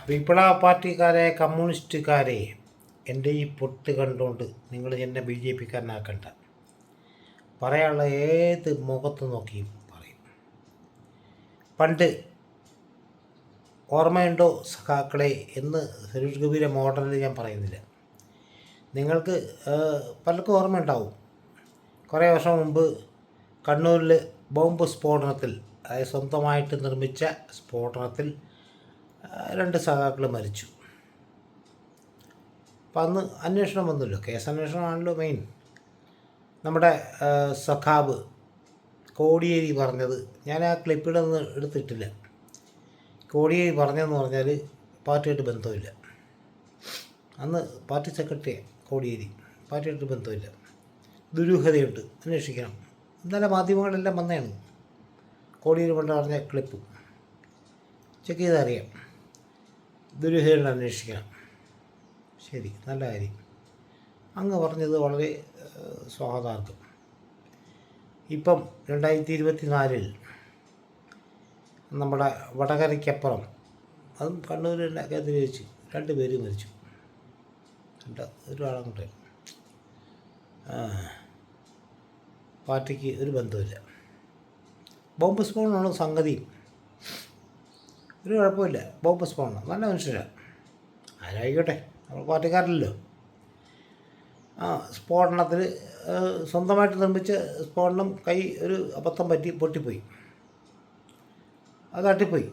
വിപ്ലവ പാർട്ടിക്കാരെ, കമ്മ്യൂണിസ്റ്റുകാരെ, എൻ്റെ ഈ പൊട്ട് കണ്ടുകൊണ്ട് നിങ്ങൾ എന്നെ ബി ജെ പിക്കാരനാക്കണ്ട. പറയാനുള്ള ഏത് മുഖത്ത് നോക്കിയും പറയും. പണ്ട് ഓർമ്മയുണ്ടോ സഖാക്കളെ എന്ന് സുരേഷ് ഗോപിയുടെ മോഡലിൽ ഞാൻ പറയുന്നില്ല. നിങ്ങൾക്ക് പലർക്കും ഓർമ്മയുണ്ടാവും. കുറേ വർഷം മുമ്പ് കണ്ണൂരിൽ ബോംബ് സ്ഫോടനത്തിൽ, അതായത് സ്വന്തമായിട്ട് നിർമ്മിച്ച സ്ഫോടനത്തിൽ 2 സഖാക്കൾ മരിച്ചു. അപ്പം അന്ന് അന്വേഷണം വന്നല്ലോ, കേസ് അന്വേഷണമാണല്ലോ മെയിൻ. നമ്മുടെ സഖാബ് കോടിയേരി പറഞ്ഞത്, ഞാൻ ആ ക്ലിപ്പിലൊന്നും എടുത്തിട്ടില്ല. കോടിയേരി പറഞ്ഞതെന്ന് പറഞ്ഞാൽ പാർട്ടിയായിട്ട് ബന്ധമില്ല. അന്ന് പാർട്ടി സെക്രട്ടറി കോടിയേരി, പാർട്ടിയായിട്ട് ബന്ധമില്ല, ദുരൂഹതയുണ്ട്, അന്വേഷിക്കണം. ഇന്നലെ മാധ്യമങ്ങളെല്ലാം വന്നതാണ് കോടിയേരി കൊണ്ട് പറഞ്ഞ ക്ലിപ്പ്. ചെക്ക് ചെയ്താൽ അറിയാം. ദുരൂഹതയുണ്ട്, അന്വേഷിക്കണം. ശരി, നല്ല കാര്യം. അങ്ങ് പറഞ്ഞത് വളരെ സ്വാഗതാർഹം. ഇപ്പം 2024 നമ്മുടെ വടകരയ്ക്കപ്പുറം, അതും കണ്ണൂരിൻ്റെ വെച്ച് 2 പേര് മരിച്ചു. ഒരാളങ്ങോട്ട് പാർട്ടിക്ക് ഒരു ബന്ധമില്ല. ബോംബ് സ്ഫോടനമാണ് സംഗതി, ഒരു കുഴപ്പമില്ല. ബോംബ് സ്ഫോടനം, നല്ല മനുഷ്യരാണ്, ആരായിക്കോട്ടെ, നമ്മൾ പാർട്ടിക്കാരല്ലോ. സ്ഫോടനത്തിൽ സ്വന്തമായിട്ട് നിർമ്മിച്ച സ്ഫോടനം, കൈ ഒരു അബദ്ധം പറ്റി പൊട്ടിപ്പോയി, അത് തട്ടിപ്പോയി,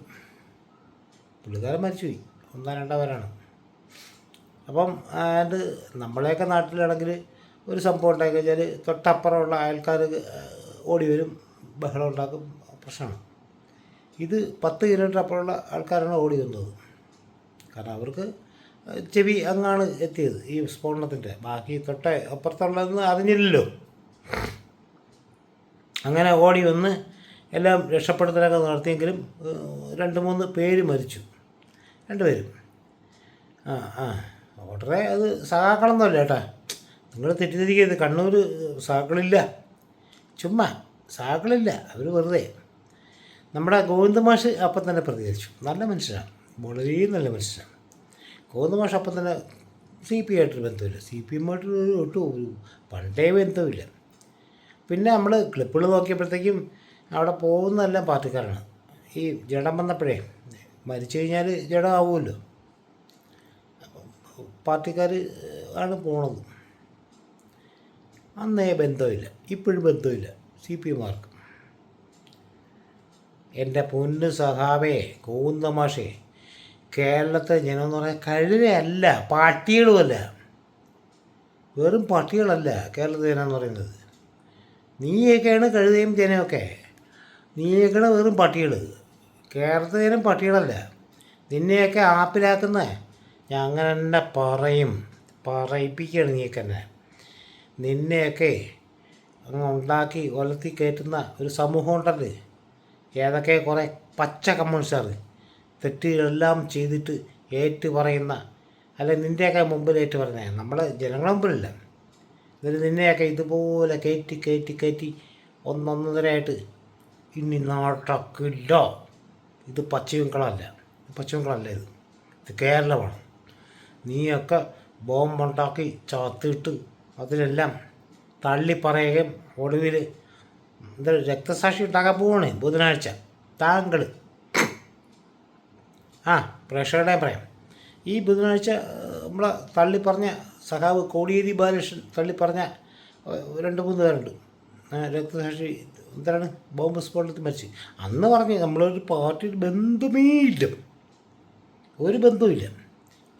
പുള്ളിക്കാരൻ മരിച്ചുപോയി. 1-2 പേരാണ്. അപ്പം അത് നമ്മളെയൊക്കെ നാട്ടിലാണെങ്കിൽ ഒരു സംഭവം ഉണ്ടായി കഴിഞ്ഞാൽ തൊട്ടപ്പുറമുള്ള അയൽക്കാർ ഓടി വരും, ബഹളം ഉണ്ടാക്കും, പ്രശ്നമാണ്. ഇത് 10 കിലോമീറ്റർ അപ്പുറമുള്ള ആൾക്കാരാണ് ഓടി വന്നത്. കാരണം അവർക്ക് ചെവി അങ്ങാണ് എത്തിയത് ഈ സ്ഫോടനത്തിൻ്റെ. ബാക്കി അപ്പുറത്തുള്ളതെന്ന് അറിഞ്ഞില്ലല്ലോ. അങ്ങനെ ഓടി വന്ന് എല്ലാം രക്ഷപ്പെടുത്തലൊക്കെ നടത്തിയെങ്കിലും 2-3 പേര് മരിച്ചു, 2 പേരും. ഓർഡറെ അത് സഖാക്കളൊന്നുമല്ല കേട്ടാ, നിങ്ങൾ തെറ്റിദ്ധരിക്കരുത്. കണ്ണൂർ സഖാക്കളില്ല, ചുമ്മാ സഖാക്കളില്ല, അവർ വെറുതെ. നമ്മുടെ ഗോവിന്ദ മാഷ് അപ്പം തന്നെ പ്രതികരിച്ചു. നല്ല മനുഷ്യനാണ്, വളരെ നല്ല മനുഷ്യനാണ് ഗോവിന്ദ മാഷ്. അപ്പം തന്നെ CPI ആയിട്ടൊരു ബന്ധമില്ല, CPM ആയിട്ടൊരു ഒട്ടും പണ്ടേ ബന്ധമില്ല. പിന്നെ നമ്മൾ ക്ലിപ്പുകൾ നോക്കിയപ്പോഴത്തേക്കും അവിടെ പോകുന്നതെല്ലാം പാർട്ടിക്കാരാണ്. ഈ ജഡം വന്നപ്പോഴേ, മരിച്ചു കഴിഞ്ഞാൽ ജഡം ആവുമല്ലോ, പാർട്ടിക്കാർ ആണ് പോണത്. അന്നേ ബന്ധമില്ല, ഇപ്പോഴും ബന്ധമില്ല CPMമാർക്ക്. എൻ്റെ പൊന്നു സഖാവേ ഗോവിന്ദമാഷേ, കേരളത്തെ ജനം എന്ന് പറഞ്ഞാൽ കഴുതയല്ല, പട്ടികളുമല്ല, വെറും പട്ടികളല്ല കേരളത്തെ ജനം എന്ന് പറയുന്നത്. നീയൊക്കെയാണ് കഴുതയും ജനമൊക്കെ, നീയൊക്കെയാണ് വെറും പട്ടികൾ. കേരളത്തെ ജനം പട്ടികളല്ല. നിന്നെയൊക്കെ ആപ്പിലാക്കുന്ന ഞാൻ അങ്ങനെ തന്നെ പറയിപ്പിക്കുകയാണ് നീയൊക്കെ തന്നെ. നിന്നെയൊക്കെ അങ്ങ് ഉണ്ടാക്കി ഒലത്തി കയറ്റുന്ന ഒരു സമൂഹം ഉണ്ടല്ലേ, ഏതൊക്കെ കുറേ പച്ച കമ്മ്യൂണിസ്റ്റുകാർ തെറ്റുകളെല്ലാം ചെയ്തിട്ട് ഏറ്റു പറയുന്ന, അല്ലെ നിൻ്റെയൊക്കെ മുമ്പിൽ ഏറ്റു പറയുന്നത്, നമ്മളെ ജനങ്ങളുടെ മുമ്പിലല്ല. എന്നിട്ട് നിന്നെയൊക്കെ ഇതുപോലെ കയറ്റി ഒന്നൊന്നരയായിട്ട് ഇനി നടക്കില്ല. ഇത് പശ്ചിമബംഗാളല്ല, ഇത് കേരളമാണ്. നീയൊക്കെ ബോംബുണ്ടാക്കി ചത്തിട്ട് അതിലെല്ലാം തള്ളിപ്പറയുകയും ഒടുവിൽ രക്തസാക്ഷി ഉണ്ടാക്കാൻ പോവാണ് ബുധനാഴ്ച. താങ്കൾ പ്രേക്ഷകരുടെ പറയാം, ഈ ബുധനാഴ്ച നമ്മളെ തള്ളിപ്പറഞ്ഞ സഖാവ് കോടിയേരി ബാലകൃഷ്ണൻ തള്ളിപ്പറഞ്ഞ 2-3 പേരുണ്ട് രക്തസാക്ഷി. എന്താണ് ബോംബ് സ്ഫോടനത്തിൽ മരിച്ച്. അന്ന് പറഞ്ഞ് നമ്മളൊരു പാർട്ടിയിൽ ബന്ധമേ ഇല്ല, ഒരു ബന്ധവുമില്ല.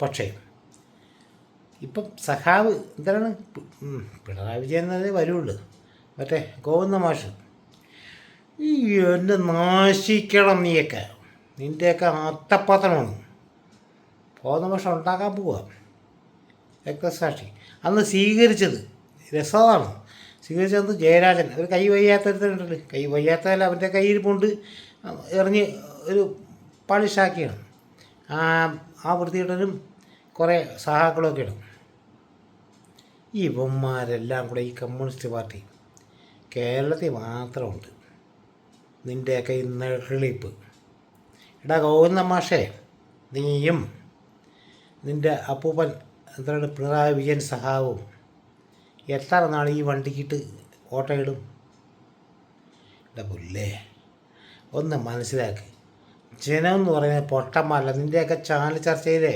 പക്ഷേ ഇപ്പം സഖാവ് എന്താണ്, പിണറായി വിജയൻ എന്നതേ വരുള്ളൂ, മറ്റേ ഗോവിന്ദ മാഷ്. ഈ എന്നെ നാശിക്കണം നീയൊക്കെ, നിൻ്റെയൊക്കെ അത്തപ്പാത്രമാണ്. ഗോവിന്ദ മാഷ് ഉണ്ടാക്കാൻ പോവുക രക്തസാക്ഷി. അന്ന് സ്വീകരിച്ചത് രസമാണ്. സ്വീകരിച്ചത് ജയരാജൻ, ഒരു കൈ വയ്യാത്തരുത്തരുണ്ടല്ലോ, കൈ വയ്യാത്തല്ല, അവൻ്റെ കയ്യിരിപ്പുണ്ട്, എറിഞ്ഞ് ഒരു പാളിഷാക്കിയാണ്. ആ വൃത്തിയിട്ടനും കുറേ സഹാക്കളൊക്കെ ഇടും. ഈ ഇവന്മാരെല്ലാം കൂടെ ഈ കമ്മ്യൂണിസ്റ്റ് പാർട്ടി കേരളത്തിൽ മാത്രമുണ്ട്. നിൻ്റെയൊക്കെ ഈ നെളിപ്പ്. എടാ ഗോവിന്ദ മാഷേ, നീയും നിൻ്റെ അപ്പൂപ്പൻ എന്താണ് പിണറായി വിജയൻ സഹാവും എത്ര നാൾ ഈ വണ്ടിക്കിട്ട് ഓട്ടയിടും? എൻ്റെ പുല്ലേ, ഒന്ന് മനസ്സിലാക്ക്. ജനം എന്ന് പറയുന്നത് പൊട്ടന്മാരല്ല. നിൻ്റെയൊക്കെ ചാനൽ ചർച്ചയിലെ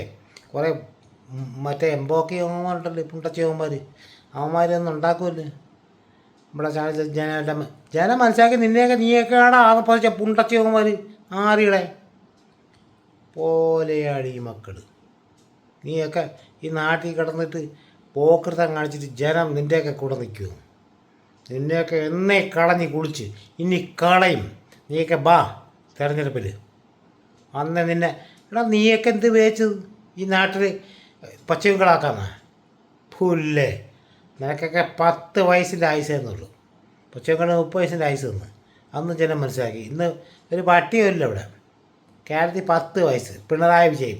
കുറേ മറ്റേ എംബോക്കി യോഗന്മാരുണ്ടല്ലോ, പുണ്ടച്ചി യോഗന്മാർ, അവന്മാരൊന്നും ഉണ്ടാക്കുമല്ലോ നമ്മുടെ ചാനൽ. ജനം മനസ്സിലാക്കി. നീയൊക്കെയാണ് ആകെ പുണ്ടച്ചി യോഗന്മാർ ആറികളെ പോലെയാണ് ഈ മക്കൾ. നീയൊക്കെ ഈ നാട്ടിൽ കിടന്നിട്ട് പോക്കൃതം കാണിച്ചിട്ട് ജനം നിൻ്റെയൊക്കെ കൂടെ നിൽക്കുമോ? നിന്നെയൊക്കെ എന്നേ കളഞ്ഞ് കുളിച്ച് ഇനി കളയും. നീയൊക്കെ ബാ തെരഞ്ഞെടുപ്പിൽ അന്ന് നിന്നെ നീയൊക്കെ എന്ത് വേച്ചത് ഈ നാട്ടിൽ പച്ചവികളാക്കാന്നാ? പുല്ലേ, നിനക്കൊക്കെ 10 വയസ്സിൻ്റെ ആയുസെന്നുള്ളൂ. പച്ചവികൾ 30 വയസ്സിൻ്റെ ആയുസ് തന്നു. അന്ന് ജനം മനസ്സിലാക്കി. ഇന്ന് ഒരു പട്ടിയുമില്ല ഇവിടെ. കേരളത്തിൽ 10 വയസ്സ് പിണറായി വിജയൻ.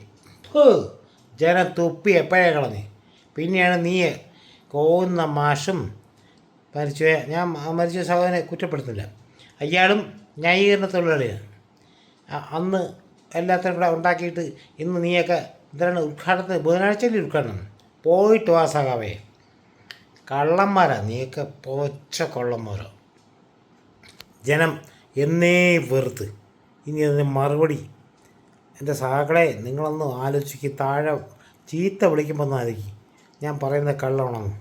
ജനം തുപ്പി എപ്പോഴേ കളഞ്ഞ്. പിന്നെയാണ് നീ കോന്ന മാഷും ഞാൻ മരിച്ച സഹോദരനെ കുറ്റപ്പെടുത്തില്ല. അയാളും ന്യായീകരണ തൊഴിലാളിയാണ്. അന്ന് എല്ലാത്തിനും കൂടെ ഉണ്ടാക്കിയിട്ട് ഇന്ന് നീയൊക്കെ എന്താണ് ഉദ്ഘാടനത്തിന് ബുധനാഴ്ചയിൽ ഉദ്ഘാടനം പോയിട്ട് വാ സഖാവേ. കള്ളന്മാരാ നീയൊക്കെ, പോച്ച കൊള്ളന്മാരോ. ജനം എന്നേ വെറുത്ത്. ഇനി അതിന് മറുപടി എൻ്റെ സഹാക്കളെ നിങ്ങളൊന്ന് ആലോചിക്ക്. താഴെ ചീത്ത വിളിക്കുമ്പോൾ ഒന്ന് ആലോചിക്കും ഞാൻ പറയുന്നത് കള്ളമാണെന്ന്.